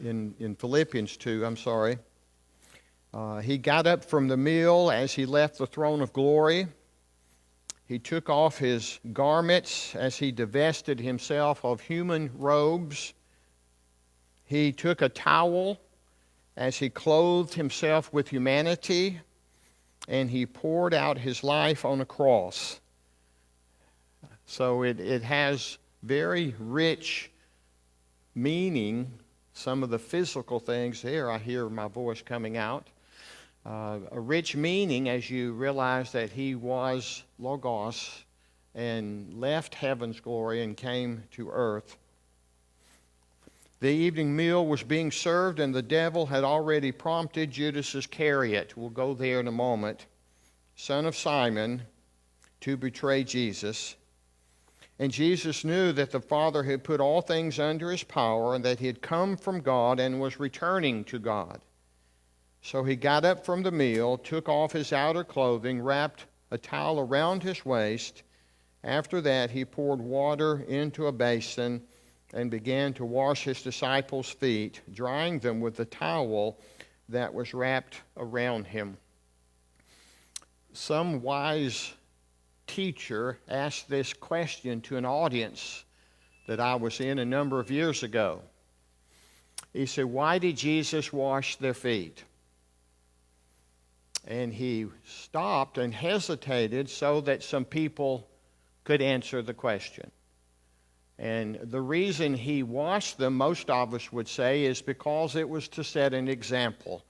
in Philippians 2, I'm sorry. He got up from the meal as he left the throne of glory. He took off his garments as he divested himself of human robes. He took a towel as he clothed himself with humanity, and he poured out his life on a cross. So it has very rich meaning. Some of the physical things there, I hear my voice coming out. A rich meaning as you realize that he was Logos and left heaven's glory and came to earth. The evening meal was being served, and the devil had already prompted Judas Iscariot, we'll go there in a moment, son of Simon, to betray Jesus. And Jesus knew that the Father had put all things under his power and that he had come from God and was returning to God. So he got up from the meal, took off his outer clothing, wrapped a towel around his waist. After that, he poured water into a basin and began to wash his disciples' feet, drying them with the towel that was wrapped around him. Some wise teacher asked this question to an audience that I was in a number of years ago. He said, "Why did Jesus wash their feet?" And he stopped and hesitated so that some people could answer the question. And the reason he washed them, most of us would say, is because it was to set an example.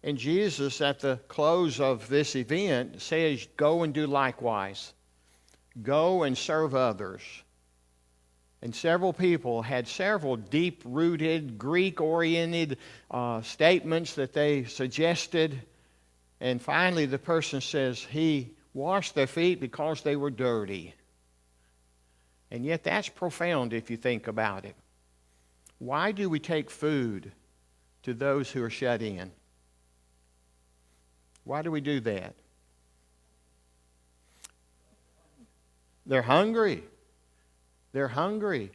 And Jesus, at the close of this event, says, "Go and do likewise. Go and serve others." And several people had several deep-rooted, Greek-oriented statements that they suggested. And finally, the person says, he washed their feet because they were dirty. And yet that's profound if you think about it. Why do we take food to those who are shut in? Why do we do that? They're hungry. They're hungry.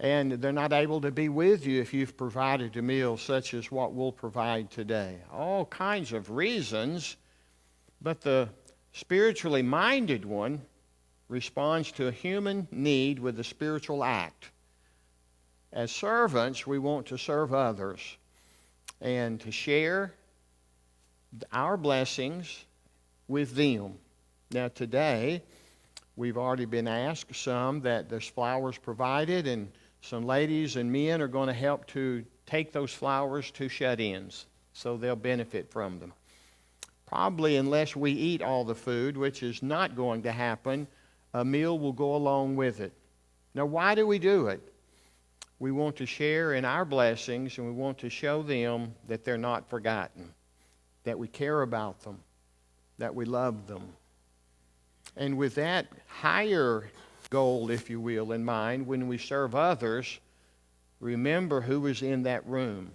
And they're not able to be with you if you've provided a meal such as what we'll provide today. All kinds of reasons, but the spiritually minded one responds to a human need with a spiritual act. As servants, we want to serve others and to share our blessings with them. Now today, we've already been asked some that there's flowers provided, and some ladies and men are going to help to take those flowers to shut-ins so they'll benefit from them. Probably unless we eat all the food, which is not going to happen, a meal will go along with it. Now, why do we do it? We want to share in our blessings, and we want to show them that they're not forgotten, that we care about them, that we love them. And with that higher goal, if you will, in mind, when we serve others, remember who was in that room.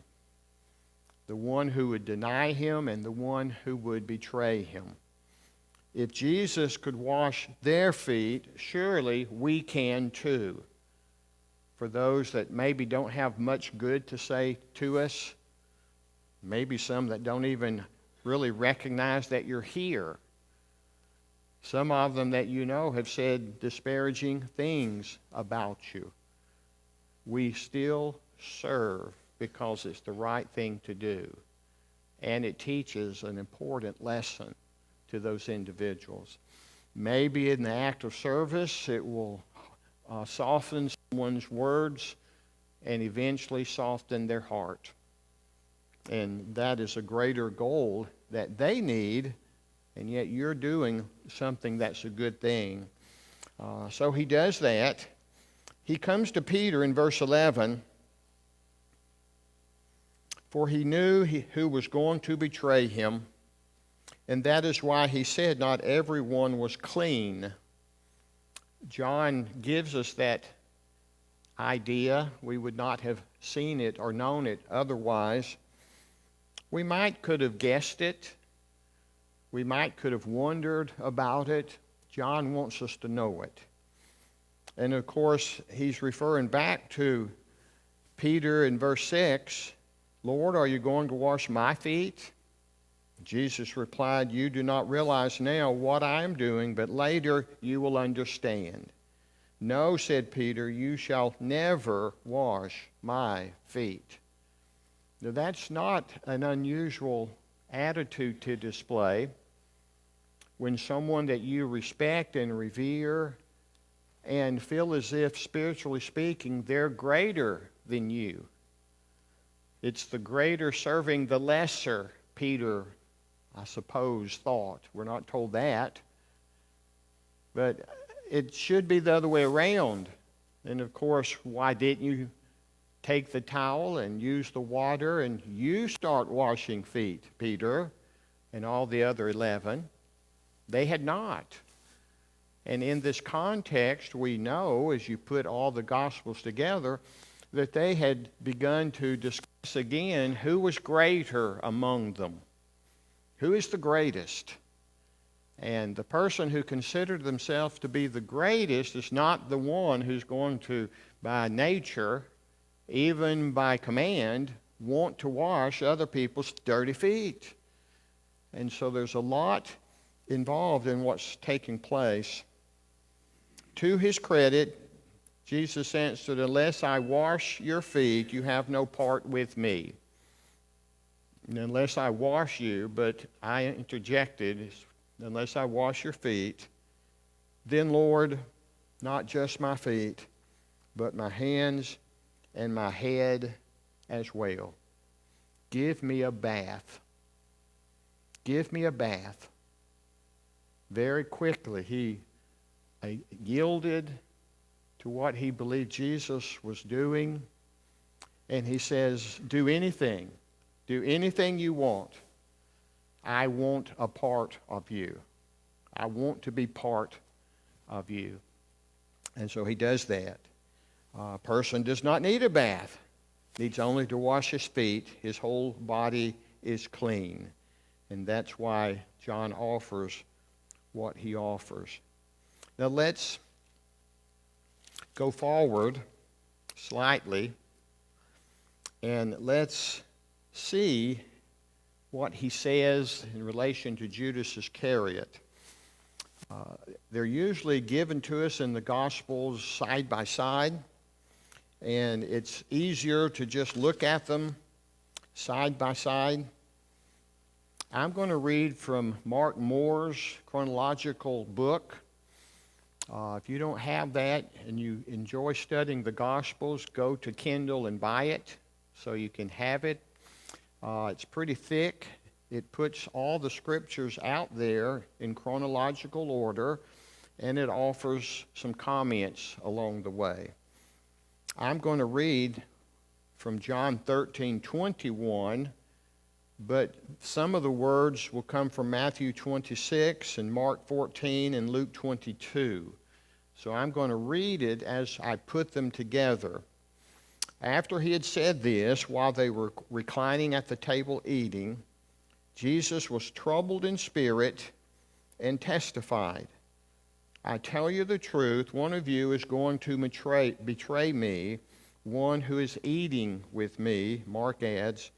The one who would deny him and the one who would betray him. If Jesus could wash their feet, surely we can too. For those that maybe don't have much good to say to us, maybe some that don't even really recognize that you're here. Some of them that you know have said disparaging things about you. We still serve because it's the right thing to do. And it teaches an important lesson to those individuals. Maybe in the act of service, it will soften someone's words and eventually soften their heart. And that is a greater goal that they need, and yet you're doing something that's a good thing. So he does that. He comes to Peter in verse 11, for he knew who was going to betray him, and that is why he said not everyone was clean. John gives us that idea. We would not have seen it or known it otherwise. We could have guessed it. We could have wondered about it. John wants us to know it. And of course, he's referring back to Peter in verse 6, Lord, are you going to wash my feet? Jesus replied, you do not realize now what I am doing, but later you will understand. No, said Peter, you shall never wash my feet. Now, that's not an unusual attitude to display when someone that you respect and revere and feel as if, spiritually speaking, they're greater than you. It's the greater serving the lesser, Peter, I suppose, thought. We're not told that. But it should be the other way around. And of course, why didn't you take the towel and use the water and you start washing feet, Peter, and all the other 11? They had not. And in this context, we know, as you put all the Gospels together, that they had begun to discuss again who was greater among them. Who is the greatest? And the person who considered themselves to be the greatest is not the one who's going to, by nature, even by command, want to wash other people's dirty feet. And so there's a lot involved in what's taking place. To his credit, Jesus answered, unless I wash your feet, you have no part with me. And unless I wash you, but I interjected, unless I wash your feet, then, Lord, not just my feet, but my hands and my head as well. Give me a bath. Give me a bath. Very quickly, he yielded to what he believed Jesus was doing, and he says, do anything you want. I want a part of you. I want to be part of you. And so he does that. A person does not need a bath. Needs only to wash his feet. His whole body is clean. And that's why John offers what he offers. Now let's go forward slightly and let's see what he says in relation to Judas Iscariot. They're usually given to us in the Gospels side by side, and it's easier to just look at them side by side. I'm going to read from Mark Moore's chronological book. If you don't have that and you enjoy studying the Gospels, go to Kindle and buy it so you can have it. It's pretty thick. It puts all the scriptures out there in chronological order, and it offers some comments along the way. I'm going to read from John 13:21, but some of the words will come from Matthew 26 and Mark 14 and Luke 22. So I'm going to read it as I put them together. After he had said this, while they were reclining at the table eating, Jesus was troubled in spirit and testified, I tell you the truth, one of you is going to betray me, one who is eating with me, Mark adds.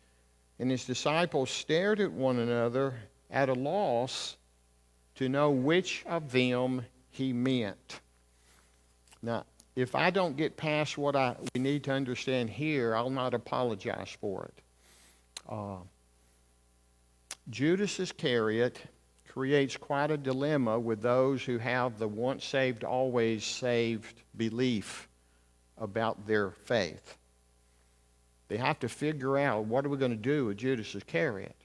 And his disciples stared at one another at a loss to know which of them he meant. Now, if I don't get past what we need to understand here, I'll not apologize for it. Judas Iscariot creates quite a dilemma with those who have the once saved, always saved belief about their faith. They have to figure out, what are we going to do with Judas Iscariot?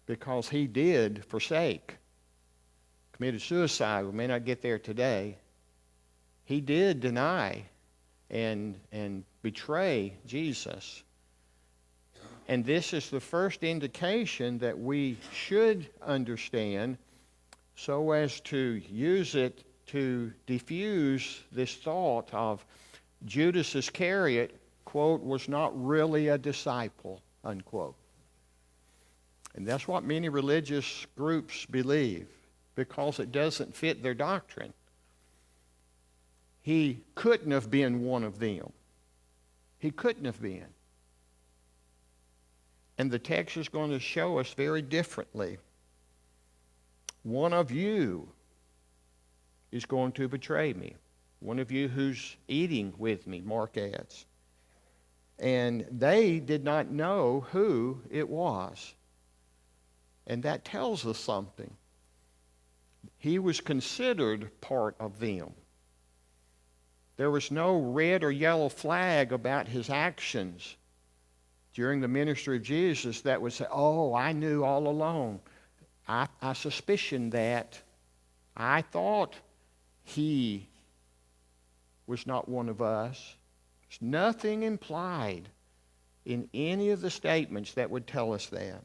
Because he did forsake, committed suicide. We may not get there today. He did deny and betray Jesus. And this is the first indication that we should understand so as to use it to diffuse this thought of Judas Iscariot, quote, was not really a disciple, unquote. And that's what many religious groups believe, because it doesn't fit their doctrine. He couldn't have been one of them. He couldn't have been. And the text is going to show us very differently. One of you is going to betray me. One of you who's eating with me, Mark adds. And they did not know who it was. And that tells us something. He was considered part of them. There was no red or yellow flag about his actions during the ministry of Jesus that would say, oh, I knew all along. I suspicioned that. I thought he was not one of us. There's nothing implied in any of the statements that would tell us that.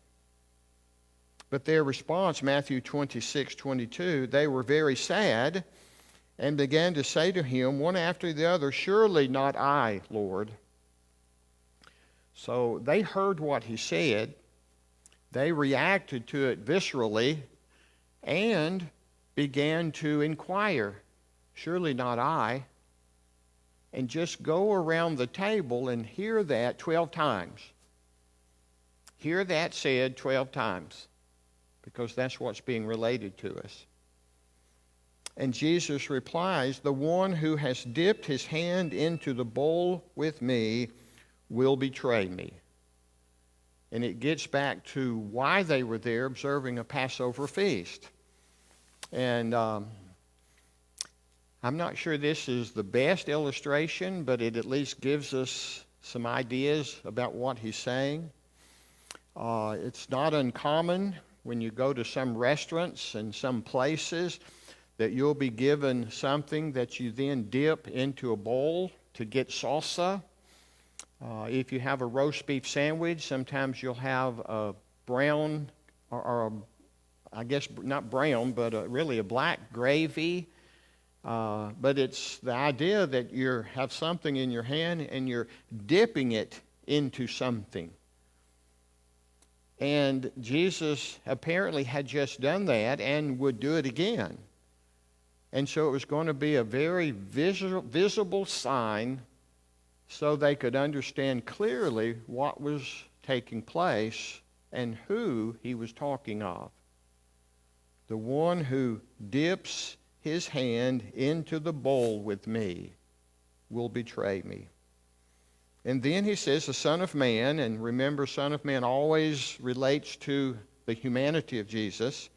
But their response, Matthew 26:22, they were very sad and began to say to him, one after the other, surely not I, Lord. So they heard what he said. They reacted to it viscerally and began to inquire, surely not I. And just go around the table and hear that 12 times. Hear that said 12 times, because that's what's being related to us. And Jesus replies, the one who has dipped his hand into the bowl with me will betray me. And it gets back to why they were there observing a Passover feast. And I'm not sure this is the best illustration, but it at least gives us some ideas about what he's saying. It's not uncommon when you go to some restaurants and some places that you'll be given something that you then dip into a bowl to get salsa. If you have a roast beef sandwich, sometimes you'll have a brown, I guess not brown, but really a black gravy. But it's the idea that you have something in your hand and you're dipping it into something. And Jesus apparently had just done that and would do it again. And so it was going to be a very visible sign so they could understand clearly what was taking place and who he was talking of. The one who dips his hand into the bowl with me will betray me. And then he says, the Son of Man, and remember, Son of Man always relates to the humanity of Jesus.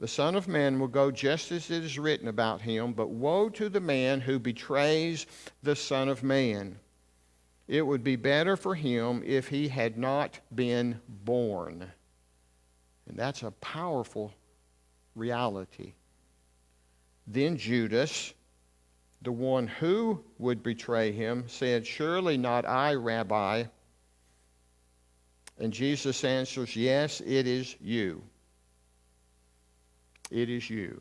The Son of Man will go just as it is written about him, but woe to the man who betrays the Son of Man. It would be better for him if he had not been born. And that's a powerful reality. Then Judas, the one who would betray him, said, surely not I, Rabbi. And Jesus answers, yes, it is you. It is you.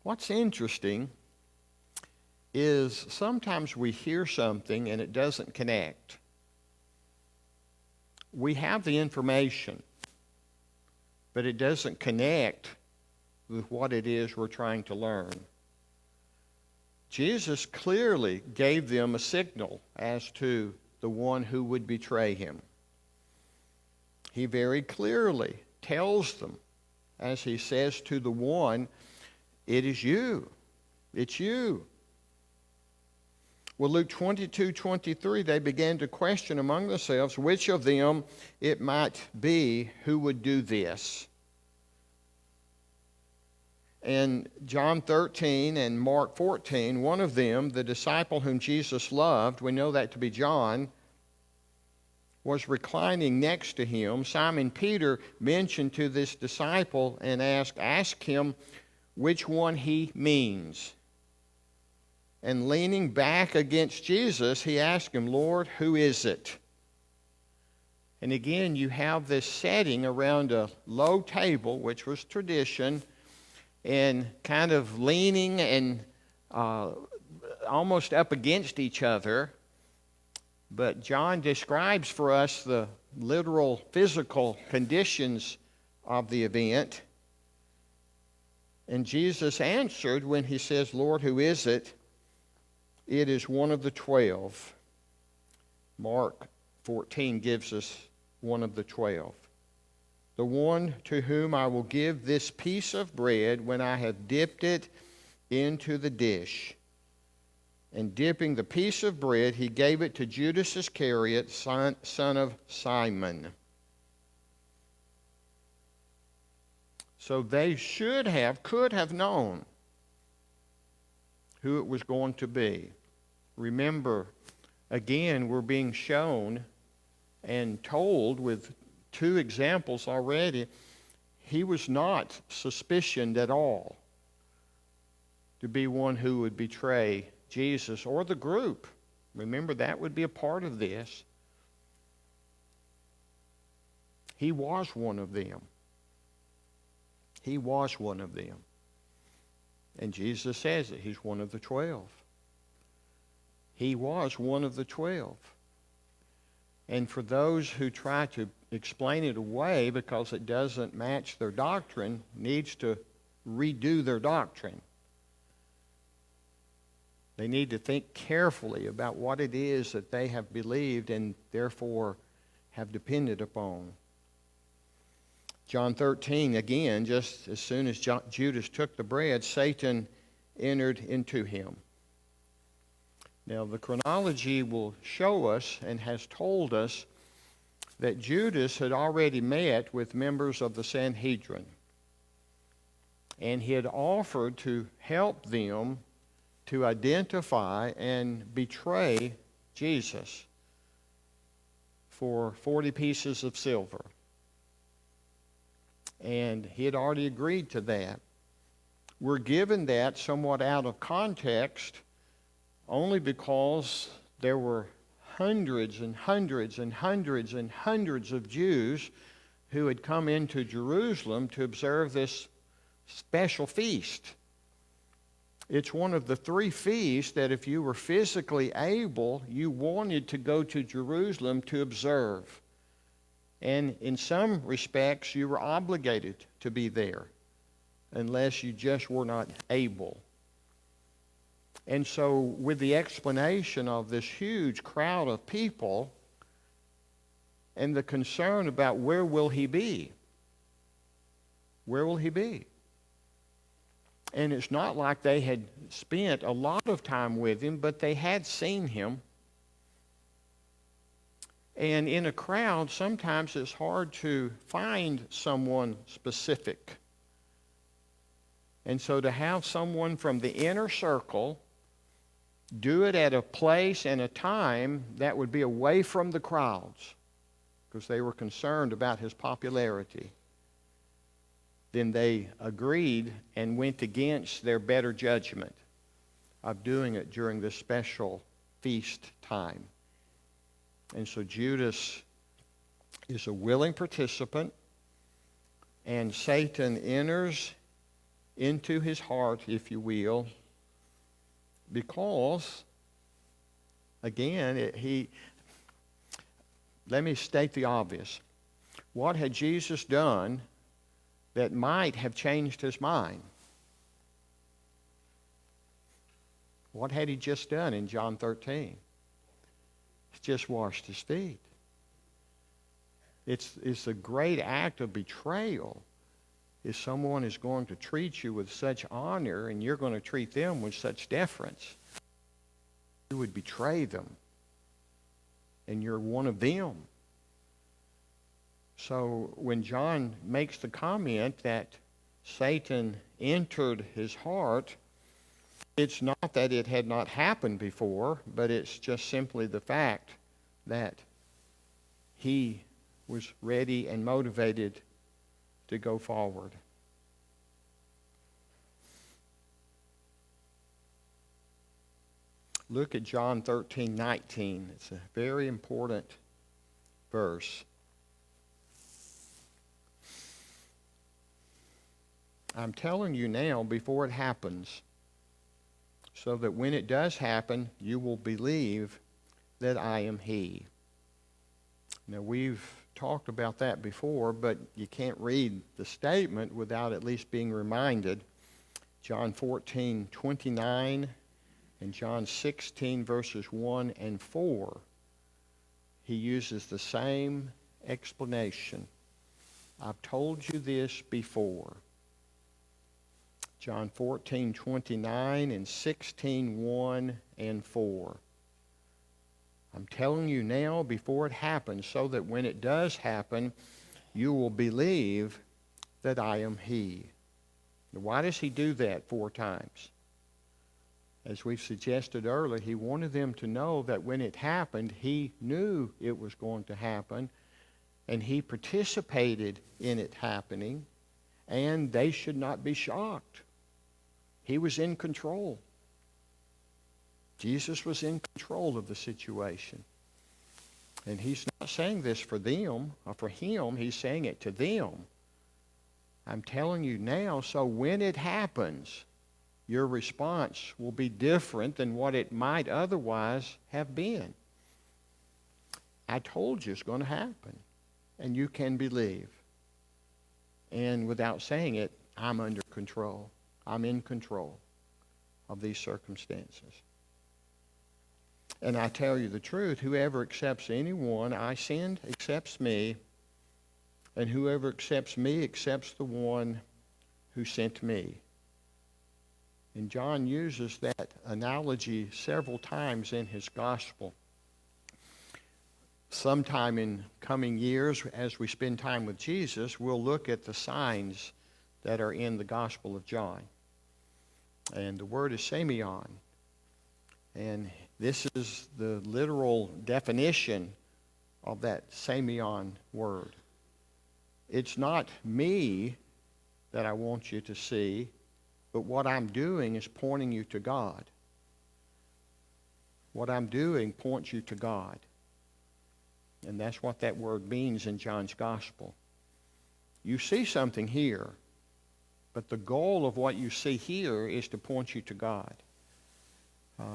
What's interesting is sometimes we hear something and it doesn't connect. We have the information, but it doesn't connect with what it is we're trying to learn. Jesus clearly gave them a signal as to the one who would betray him. He very clearly tells them, as he says to the one, it is you. It's you. Well, Luke 22:23, they began to question among themselves which of them it might be who would do this. In John 13 and Mark 14, one of them, the disciple whom Jesus loved, we know that to be John, was reclining next to him. Simon Peter mentioned to this disciple and ask him which one he means. And leaning back against Jesus, he asked him, Lord, who is it? And again, you have this setting around a low table, which was tradition, and kind of leaning and almost up against each other. But John describes for us the literal physical conditions of the event. And Jesus answered when he says, Lord, who is it? it is one of the 12. Mark 14 gives us one of the 12. The one to whom I will give this piece of bread when I have dipped it into the dish. And dipping the piece of bread, he gave it to Judas Iscariot, son of Simon. So they could have known who it was going to be. Remember, again, we're being shown and told with 2 examples already, he was not suspicioned at all to be one who would betray Jesus or the group. Remember, that would be a part of this. He was one of them. He was one of them. And Jesus says that he's one of the 12. He was one of the 12. And for those who try to explain it away because it doesn't match their doctrine, needs to redo their doctrine. They need to think carefully about what it is that they have believed and therefore have depended upon. John 13, again, just as soon as Judas took the bread, Satan entered into him. Now, the chronology will show us and has told us that Judas had already met with members of the Sanhedrin, and he had offered to help them to identify and betray Jesus for 40 pieces of silver. And he had already agreed to that. We're given that somewhat out of context only because there were hundreds and hundreds and hundreds and hundreds of Jews who had come into Jerusalem to observe this special feast. It's one of the 3 feasts that if you were physically able, you wanted to go to Jerusalem to observe. And in some respects, you were obligated to be there unless you just were not able. And so with the explanation of this huge crowd of people and the concern about where will he be? Where will he be? And it's not like they had spent a lot of time with him, but they had seen him. And in a crowd, sometimes it's hard to find someone specific. And so to have someone from the inner circle do it at a place and a time that would be away from the crowds, because they were concerned about his popularity, then they agreed and went against their better judgment of doing it during this special feast time. And so Judas is a willing participant, and Satan enters into his heart, if you will, because, again, let me state the obvious. What had Jesus done that might have changed his mind? What had he just done in John 13? He just washed his feet. It's a great act of betrayal if someone is going to treat you with such honor and you're going to treat them with such deference. You would betray them, and you're one of them. So when John makes the comment that Satan entered his heart, it's not that it had not happened before, but it's just simply the fact that he was ready and motivated to go forward. Look at John 13:19. It's a very important verse. I'm telling you now before it happens, so that when it does happen, you will believe that I am he. Now, we've talked about that before, but you can't read the statement without at least being reminded. John 14:29 In John 16, verses 1 and 4, he uses the same explanation. I've told you this before. John 14:29 and 16:1 and 4. I'm telling you now before it happens, so that when it does happen, you will believe that I am He. Now, why does he do that 4 times? As we've suggested earlier, he wanted them to know that when it happened, he knew it was going to happen, and he participated in it happening, and they should not be shocked. He was in control. Jesus was in control of the situation. And he's not saying this for them or for him. He's saying it to them. I'm telling you now, so when it happens, your response will be different than what it might otherwise have been. I told you it's going to happen, and you can believe. And without saying it, I'm under control. I'm in control of these circumstances. And I tell you the truth, whoever accepts anyone I send accepts me, and whoever accepts me accepts the one who sent me. And John uses that analogy several times in his gospel. Sometime in coming years, as we spend time with Jesus, we'll look at the signs that are in the Gospel of John. And the word is semeion. And this is the literal definition of that semeion word. It's not me that I want you to see, but what I'm doing is pointing you to God. What I'm doing points you to God. And that's what that word means in John's Gospel. You see something here, but the goal of what you see here is to point you to God.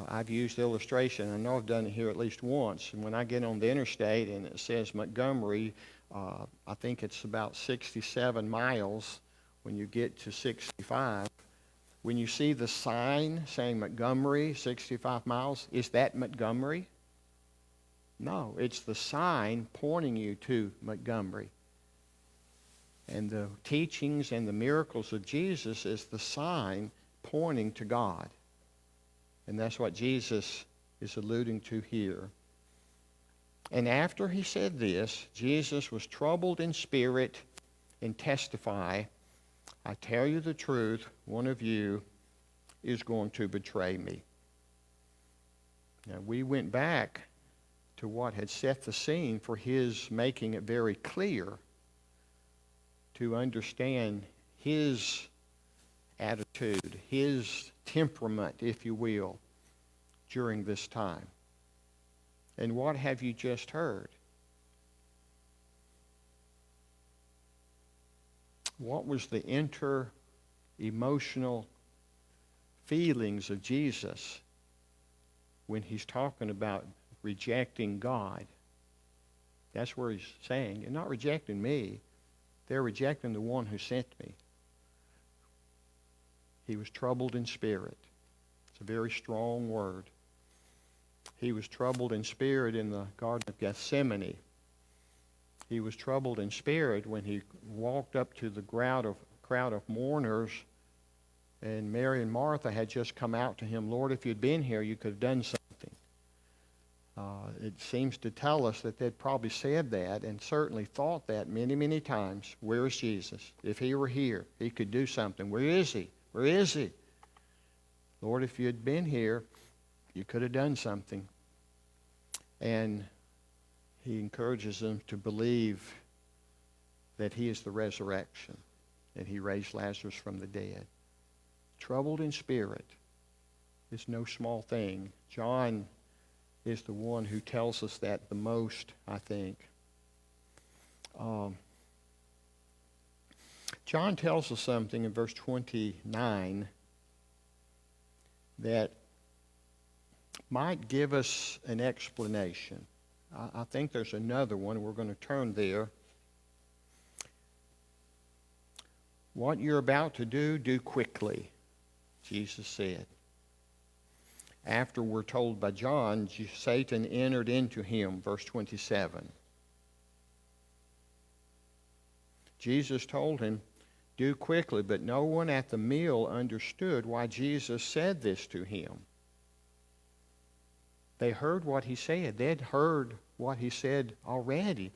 I've used illustration. I know I've done it here at least once. And when I get on the interstate and it says Montgomery, I think it's about 67 miles when you get to 65. When you see the sign saying Montgomery, 65 miles, is that Montgomery? No, it's the sign pointing you to Montgomery. And the teachings and the miracles of Jesus is the sign pointing to God. And that's what Jesus is alluding to here. And after he said this, Jesus was troubled in spirit and testified, I tell you the truth, one of you is going to betray me. Now, we went back to what had set the scene for his making it very clear to understand his attitude, his temperament, if you will, during this time. And what have you just heard? What was the inter-emotional feelings of Jesus when he's talking about rejecting God? That's where he's saying, you're not rejecting me. They're rejecting the one who sent me. He was troubled in spirit. It's a very strong word. He was troubled in spirit in the Garden of Gethsemane. He was troubled in spirit when he walked up to the crowd of mourners, and Mary and Martha had just come out to him, Lord, if you'd been here, you could have done something. It seems to tell us that they'd probably said that and certainly thought that many, many times. Where is Jesus? If he were here, he could do something. Where is he? Where is he? Lord, if you had been here, you could have done something. And he encourages them to believe that he is the resurrection, that he raised Lazarus from the dead. Troubled in spirit is no small thing. John is the one who tells us that the most, I think. John tells us something in verse 29 that might give us an explanation. I think there's another one. We're going to turn there. What you're about to do, do quickly, Jesus said. after we're told by John, Satan entered into him, verse 27. Jesus told him, do quickly, but no one at the meal understood why Jesus said this to him. They heard what he said. They'd heard what he said already,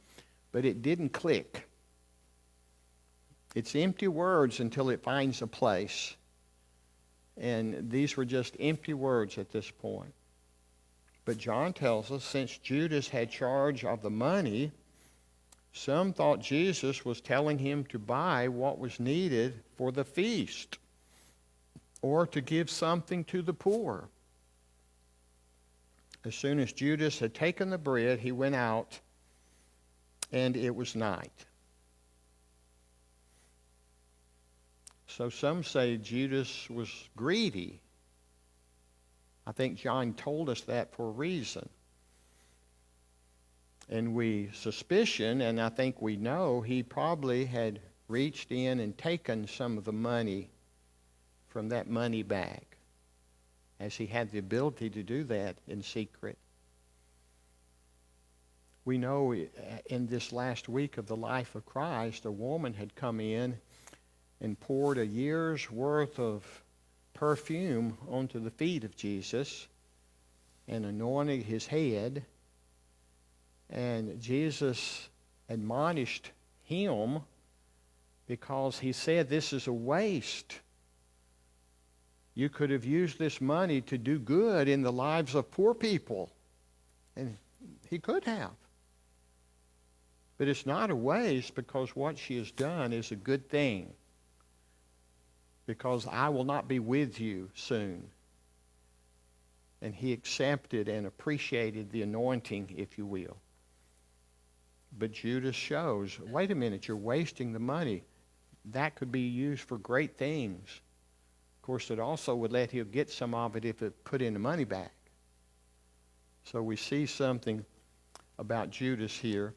but it didn't click. It's empty words until it finds a place. And these were just empty words at this point. But John tells us, since Judas had charge of the money, some thought Jesus was telling him to buy what was needed for the feast or to give something to the poor. As soon as Judas had taken the bread, he went out, and it was night. So some say Judas was greedy. I think John told us that for a reason. And we suspicion, and I think we know, he probably had reached in and taken some of the money from that money bag, as he had the ability to do that in secret. We know in this last week of the life of Christ, a woman had come in and poured a year's worth of perfume onto the feet of Jesus and anointed his head. And Jesus admonished him because he said, this is a waste. You could have used this money to do good in the lives of poor people. And he could have. But it's not a waste, because what she has done is a good thing. Because I will not be with you soon. And he accepted and appreciated the anointing, if you will. But Judas shows, wait a minute, you're wasting the money. That could be used for great things. Of course, it also would let him get some of it if it put in the money back. So we see something about Judas here.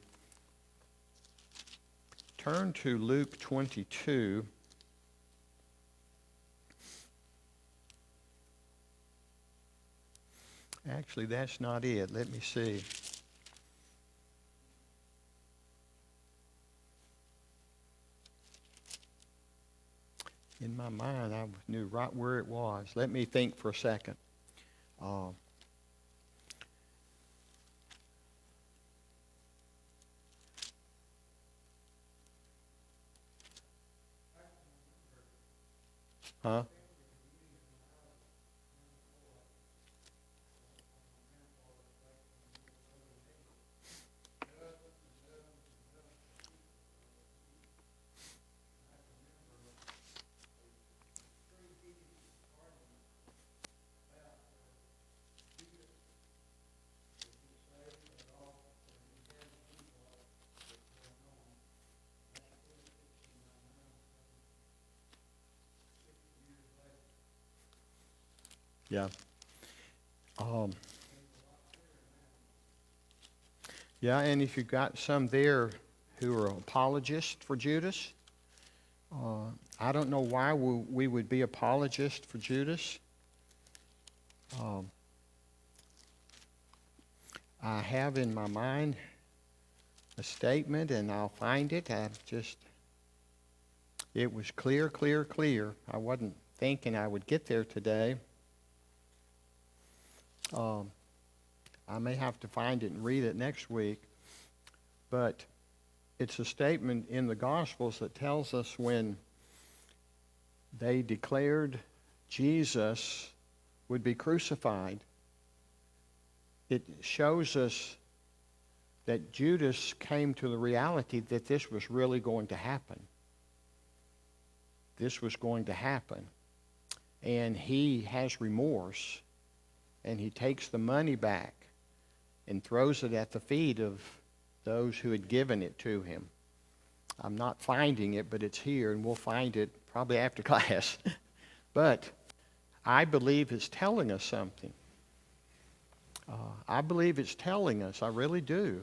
Turn to Luke 22. Actually, that's not it. Let me see. In my mind, I knew right where it was. Let me think for a second. Huh? Yeah. Yeah, and if you've got some there who are apologists for Judas, I don't know why we would be apologists for Judas. I have in my mind a statement, and I'll find it. It was clear. I wasn't thinking I would get there today. I may have to find it and read it next week, but it's a statement in the Gospels that tells us when they declared Jesus would be crucified, it shows us that Judas came to the reality that this was really going to happen. This was going to happen. And he has remorse. And he takes the money back and throws it at the feet of those who had given it to him. I'm not finding it, but it's here, and we'll find it probably after class. But I believe it's telling us something. I believe it's telling us, I really do,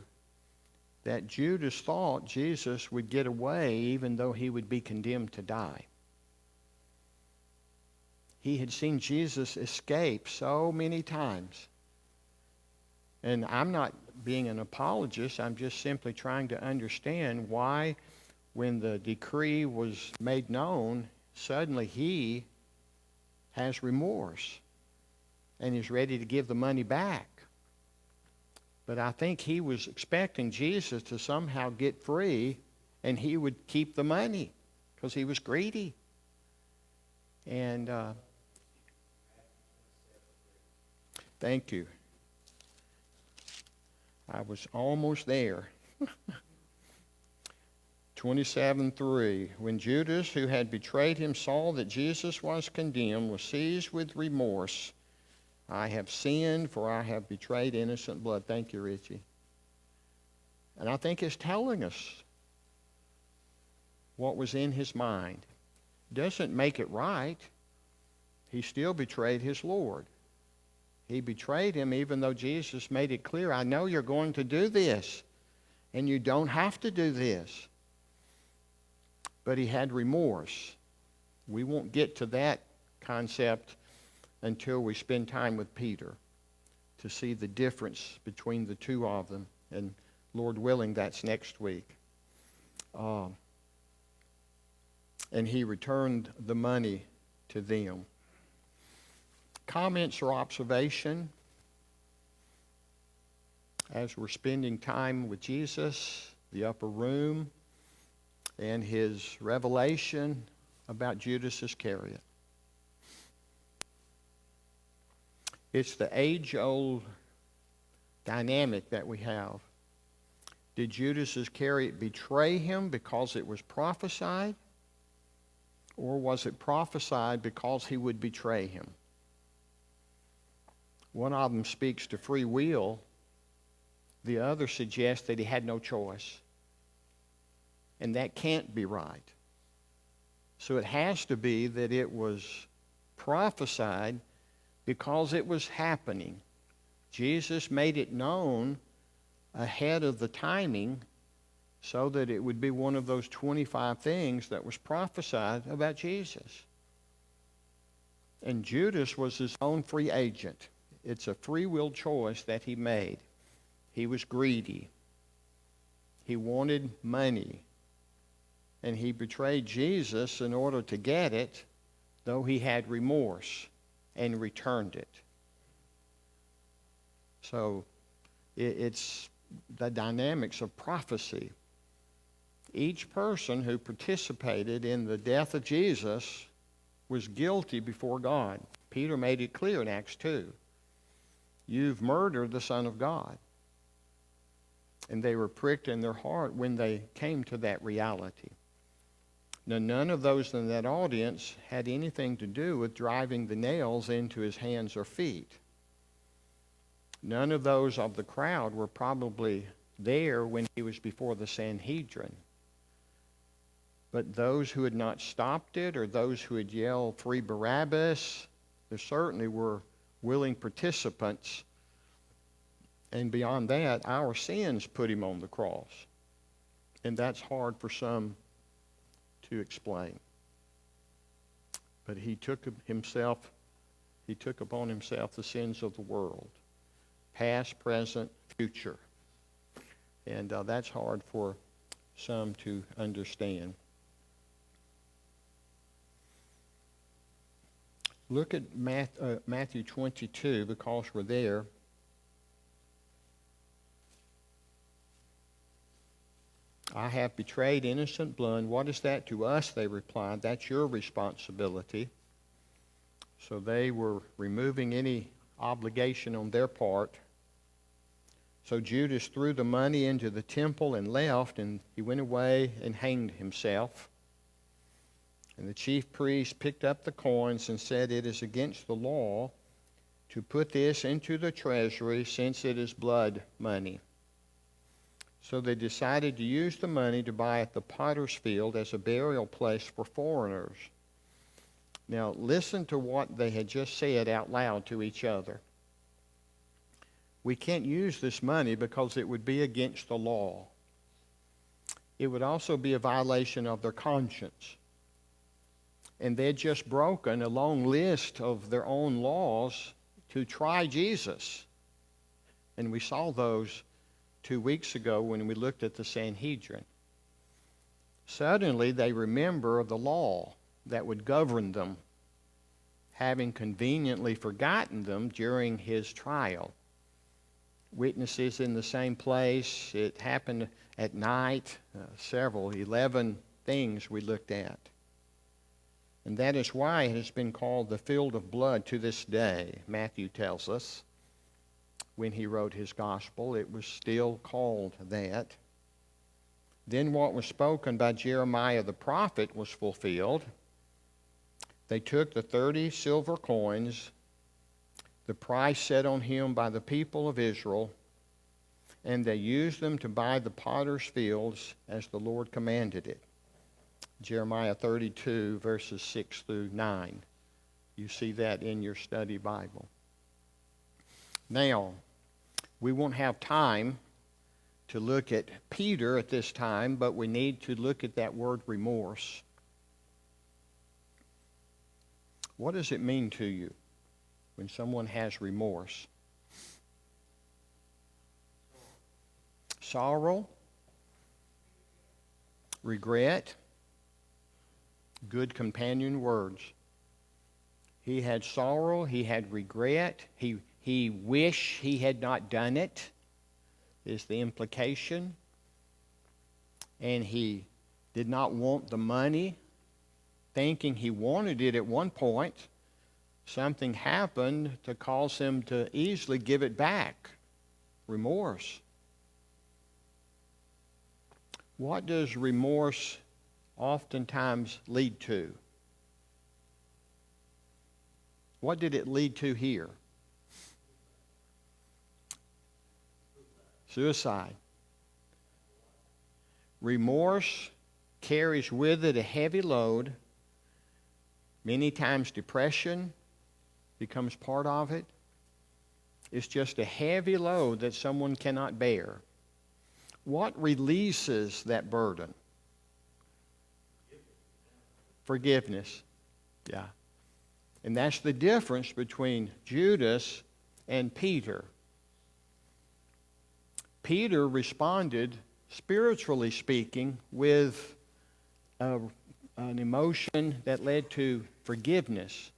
that Judas thought Jesus would get away even though he would be condemned to die. He had seen Jesus escape so many times. And I'm not being an apologist. I'm just simply trying to understand why, when the decree was made known, suddenly he has remorse and is ready to give the money back. But I think he was expecting Jesus to somehow get free and he would keep the money because he was greedy. And thank you. I was almost there. 27:3. When Judas, who had betrayed him, saw that Jesus was condemned, was seized with remorse. I have sinned, for I have betrayed innocent blood. Thank you, Richie. And I think it's telling us what was in his mind. Doesn't make it right. He still betrayed his Lord. He betrayed him even though Jesus made it clear, I know you're going to do this, and you don't have to do this. But he had remorse. We won't get to that concept until we spend time with Peter to see the difference between the two of them. And Lord willing, that's next week. And he returned the money to them. Comments or observation as we're spending time with Jesus, the upper room, and his revelation about Judas Iscariot. It's the age-old dynamic that we have. Did Judas Iscariot betray him because it was prophesied? Or was it prophesied because he would betray him? One of them speaks to free will. The other suggests that he had no choice. And that can't be right. So it has to be that it was prophesied because it was happening. Jesus made it known ahead of the timing so that it would be one of those 25 things that was prophesied about Jesus. And Judas was his own free agent. It's a free will choice that he made. He was greedy. He wanted money. And he betrayed Jesus in order to get it, though he had remorse, and returned it. So it's the dynamics of prophecy. Each person who participated in the death of Jesus was guilty before God. Peter made it clear in Acts 2. You've murdered the Son of God. And they were pricked in their heart when they came to that reality. Now, none of those in that audience had anything to do with driving the nails into his hands or feet. None of those of the crowd were probably there when he was before the Sanhedrin. But those who had not stopped it, or those who had yelled, "Free Barabbas," there certainly were willing participants. And beyond that, our sins put him on the cross. And that's hard for some to explain. But he took upon himself the sins of the world, past, present, future. And that's hard for some to understand. Look at Matthew 22, because we're there. I have betrayed innocent blood. What is that to us? They replied. That's your responsibility. So they were removing any obligation on their part. So Judas threw the money into the temple and left, and he went away and hanged himself. And the chief priest picked up the coins and said, "It is against the law to put this into the treasury, since it is blood money." So they decided to use the money to buy at the potter's field as a burial place for foreigners. Now listen to what they had just said out loud to each other. We can't use this money because it would be against the law. It would also be a violation of their conscience. and they'd just broken a long list of their own laws to try Jesus. And we saw those 2 weeks ago when we looked at the Sanhedrin. Suddenly they remember the law that would govern them, having conveniently forgotten them during his trial. Witnesses in the same place. It happened at night. 11 things we looked at. And that is why it has been called the field of blood to this day. Matthew tells us when he wrote his gospel, it was still called that. Then what was spoken by Jeremiah the prophet was fulfilled. They took the 30 silver coins, the price set on him by the people of Israel, and they used them to buy the potter's fields as the Lord commanded it. Jeremiah 32, verses 6 through 9. You see that in your study Bible. Now, we won't have time to look at Peter at this time, but we need to look at that word remorse. What does it mean to you when someone has remorse? Sorrow, regret, good companion words. He had sorrow, he had regret, he wished he had not done it, is the implication. And he did not want the money, thinking he wanted it at one point. Something happened to cause him to easily give it back. Remorse. What does remorse oftentimes lead to? What did it lead to here? Suicide. Remorse carries with it a heavy load. Many times depression becomes part of it. It's just a heavy load that someone cannot bear. What releases that burden? Forgiveness. Yeah. And that's the difference between Judas and Peter. Peter responded, spiritually speaking, with an emotion that led to forgiveness.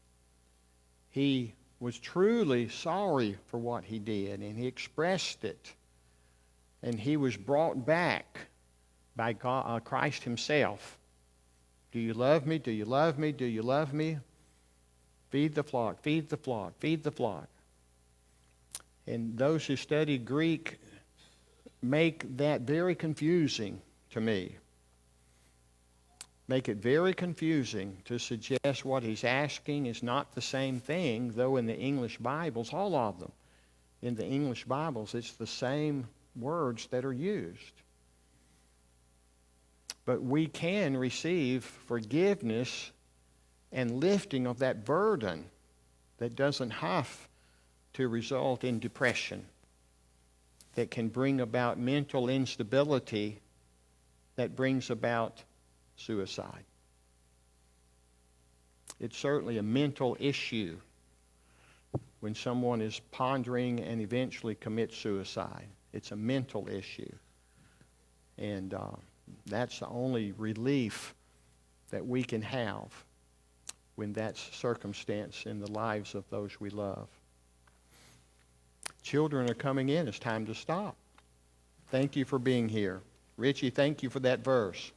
He was truly sorry for what he did, and he expressed it. And he was brought back by God, Christ himself. Do you love me? Do you love me? Do you love me? Feed the flock, feed the flock, feed the flock. And those who study Greek make that very confusing to me. Make it very confusing to suggest what he's asking is not the same thing, though in the English Bibles, all of them, in the English Bibles, it's the same words that are used. But we can receive forgiveness and lifting of that burden that doesn't have to result in depression, that can bring about mental instability, that brings about suicide. It's certainly a mental issue when someone is pondering and eventually commits suicide. It's a mental issue. And that's the only relief that we can have when that's circumstance in the lives of those we love. Children are coming in. It's time to stop. Thank you for being here. Richie, thank you for that verse.